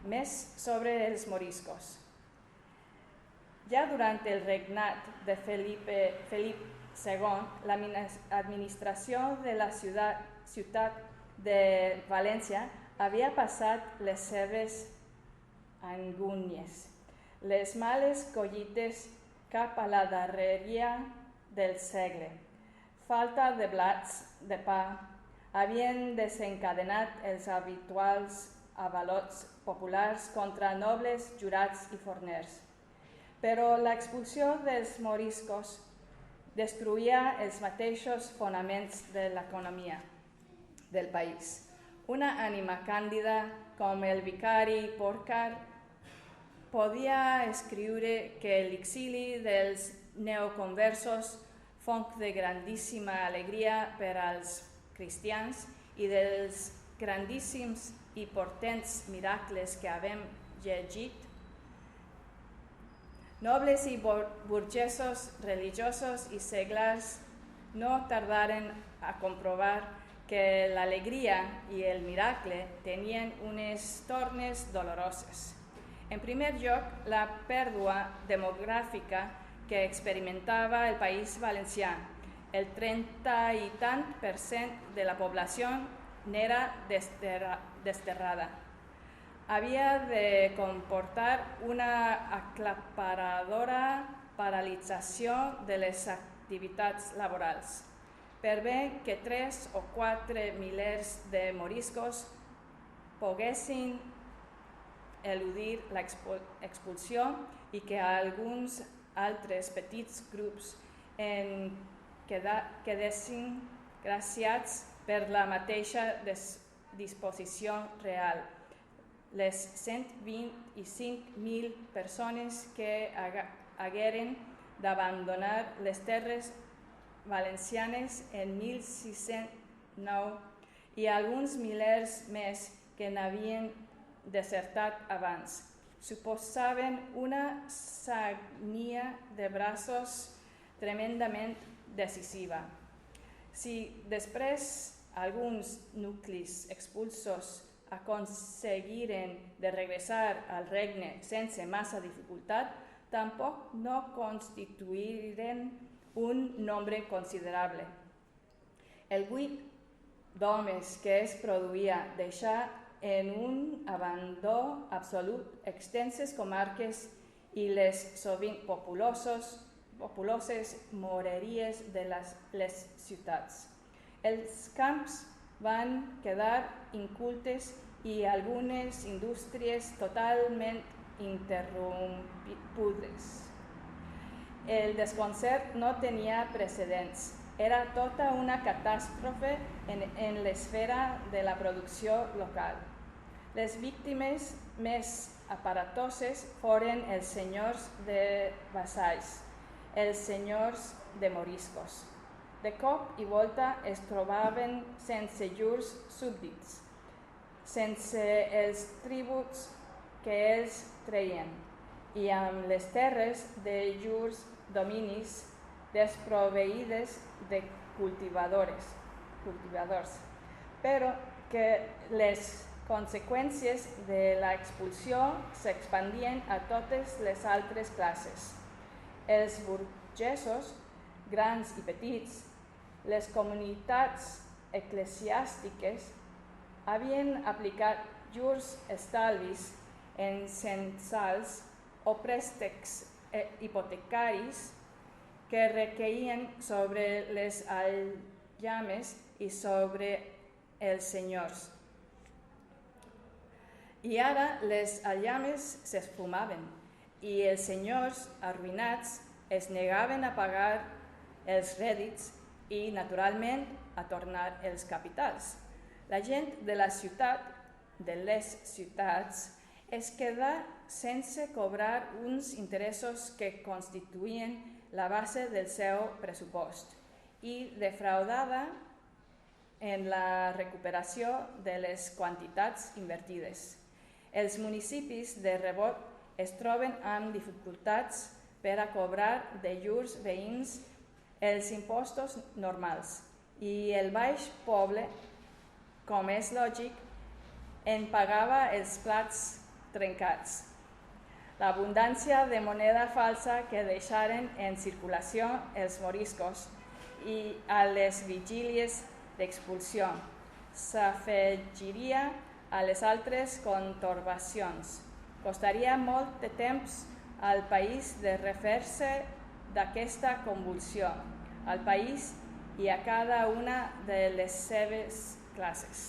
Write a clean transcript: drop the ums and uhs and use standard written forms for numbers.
més sobre els moriscos. Ja durant el regnat de Felip II, l'administració de la ciutat de València havia passat les seves angúnies, les males collites cap a la darreria del segle. Falta de blats de pa havien desencadenat els habituals avalots populars contra nobles, jurats i forners. Però l'expulsió dels moriscos destruïa els mateixos fonaments de l'economia del país. Una ànima càndida com el vicari Porcar podia escriure que l'exili dels neoconversos, font de grandíssima alegria per als cristians i dels grandíssims i portents miracles que havem llegit, nobles i burgesos, religiosos i seglars no tardaren a comprovar que l'alegria i el miracle tenien unes tornes doloroses. En primer lloc, la pèrdua demogràfica que experimentava el País Valencià. El 30 i tant % de la població n'era desterrada. Havia de comportar una aclaparadora paralització de les activitats laborals, per bé que 3 o 4 milers de moriscos poguessin eludir l'expulsió i que alguns altres petits grups en quedessin graciats per la mateixa disposició real. Les 125.000 persones que hagueren d'abandonar les terres valencianes en 1609 i alguns milers més que n'havien desertat abans, suposaven una sagnia de braços tremendament decisiva. Si després alguns nuclis expulsos aconseguiren de regressar al regne sense massa dificultat, tampoc no constituïren un nombre considerable. El buit d'homes que es produïa deixar en un abandó absolut extenses comarques i les sovint populoses moreries de les ciutats. Els camps van quedar incultes i algunes indústries totalment interrompudes. El desconcert no tenia precedents. Era tota una catàstrofe en l'esfera de la producció local. Les víctimes més aparatoses foren els senyors de vassalls, els senyors de moriscos. De cop i volta es trobaven sense llurs súbdits, sense els tributs que ells treien i amb les terres de llurs dominis desproveïdes de cultivadors, però que les conseqüències de l'expulsió s'expandien a totes les altres classes. Els burgesos, grans i petits, les comunitats eclesiàstiques havien aplicat llurs estalvis en censals o préstecs hipotecaris que requeien sobre les aljames i sobre els senyors. I ara les aljames s'esfumaven i els senyors arruïnats es negaven a pagar els rèdits i, naturalment, a tornar els capitals. La gent de la ciutat, de les ciutats, es quedà sense cobrar uns interessos que constituïen la base del seu pressupost i defraudada en la recuperació de les quantitats invertides. Els municipis de rebot es troben amb dificultats per a cobrar de llurs veïns els impostos normals i el baix poble, com és lògic, en pagava els plats trencats. L'abundància de moneda falsa que deixaren en circulació els moriscos i a les vigílies d'expulsió s'afegiria a les altres contorbacions. Costaria molt de temps al país de refer-se d'aquesta convulsió, al país i a cada una de les seves classes.